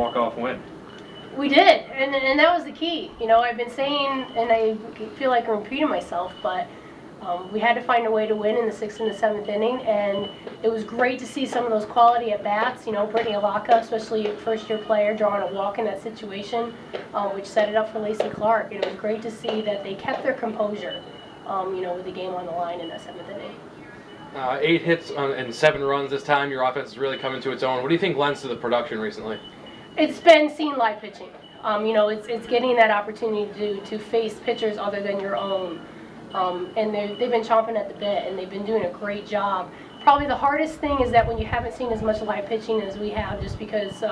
walk-off win. We did, and that was the key. You know, I've been saying, and I feel like I'm repeating myself, but we had to find a way to win in the 6th and the 7th inning, and it was great to see some of those quality at-bats. You know, Brittany Alaka, especially a first-year player, drawing a walk in that situation, which set it up for Lacey Clark. And it was great to see that they kept their composure, you know, with the game on the line in that 7th inning. 8 hits and 7 runs this time. Your offense is really coming to its own. What do you think lends to the production recently? It's been seeing live pitching. You know, it's getting that opportunity to face pitchers other than your own. And they've been chomping at the bit, and they've been doing a great job. Probably the hardest thing is that when you haven't seen as much live pitching as we have, just because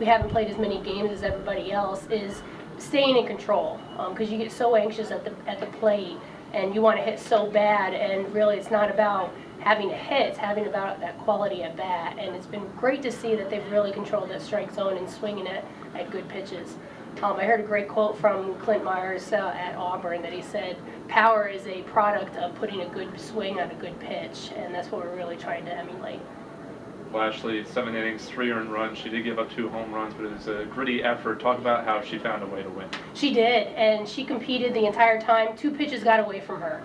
we haven't played as many games as everybody else, is staying in control. Because you get so anxious at the plate, and you want to hit so bad, and really it's not about having to hit, it's having about that quality at bat. And it's been great to see that they've really controlled that strike zone and swinging it at good pitches. I heard a great quote from Clint Myers at Auburn that he said, power is a product of putting a good swing on a good pitch, and that's what we're really trying to emulate. Lashley, 7 innings, 3 earned runs. She did give up 2 home runs, but it was a gritty effort. Talk about how she found a way to win. She did, and she competed the entire time. 2 pitches got away from her.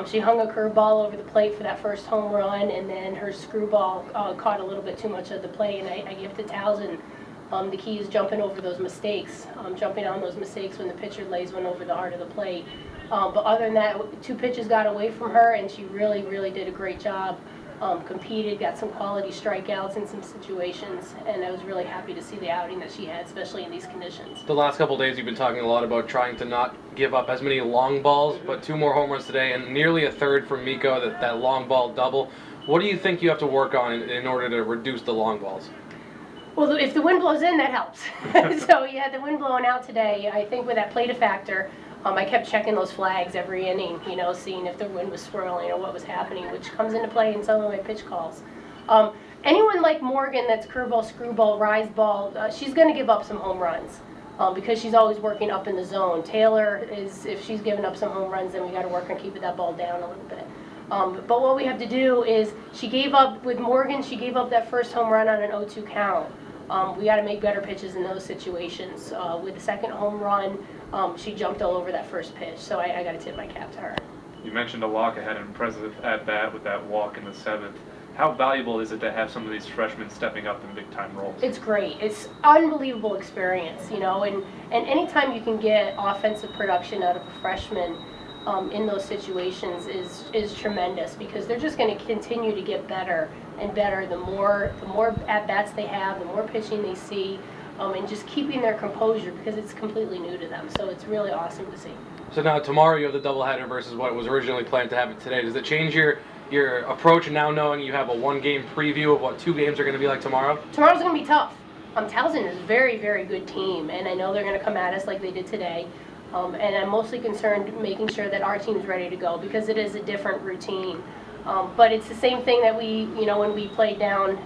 She hung a curveball over the plate for that first home run, and then her screwball caught a little bit too much of the play, and I give it to Towson. The key is jumping over those mistakes, jumping on those mistakes when the pitcher lays one over the heart of the plate. But other than that, 2 pitches got away from her, and she really, really did a great job. Competed, got some quality strikeouts in some situations, and I was really happy to see the outing that she had, especially in these conditions. The last couple of days you've been talking a lot about trying to not give up as many long balls, but 2 more home runs today, and nearly a third from Miko, that long ball double. What do you think you have to work on in order to reduce the long balls? Well, if the wind blows in, that helps. So yeah, the wind blowing out today, I think with that plate factor, I kept checking those flags every inning, you know, seeing if the wind was swirling or what was happening, which comes into play in some of my pitch calls. Anyone like Morgan that's curveball, screwball, rise ball, she's going to give up some home runs because she's always working up in the zone. Taylor is, if she's giving up some home runs, then we got to work on keeping that ball down a little bit. But what we have to do is, she gave up, with Morgan, she gave up that first home run on an 0-2 count. We got to make better pitches in those situations. With the second home run, she jumped all over that first pitch, so I got to tip my cap to her. You mentioned Alaka had an impressive at-bat with that walk in the 7th. How valuable is it to have some of these freshmen stepping up in big-time roles? It's great. It's unbelievable experience, you know, and anytime you can get offensive production out of a freshman in those situations is tremendous, because they're just going to continue to get better and better the more at-bats they have, the more pitching they see, and just keeping their composure, because it's completely new to them. So it's really awesome to see. So now tomorrow you have the doubleheader versus what was originally planned to happen today. Does it change your approach now, knowing you have a 1-game preview of what 2 games are going to be like tomorrow? Tomorrow's going to be tough. Towson is a very, very good team, and I know they're going to come at us like they did today. And I'm mostly concerned making sure that our team's ready to go, because it is a different routine. But it's the same thing that we, you know, when we played down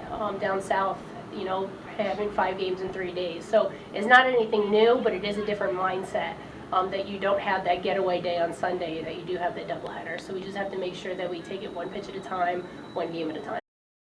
south, you know, having 5 games in 3 days. So it's not anything new, but it is a different mindset, that you don't have that getaway day on Sunday, that you do have the doubleheader. So we just have to make sure that we take it 1 pitch at a time, 1 game at a time.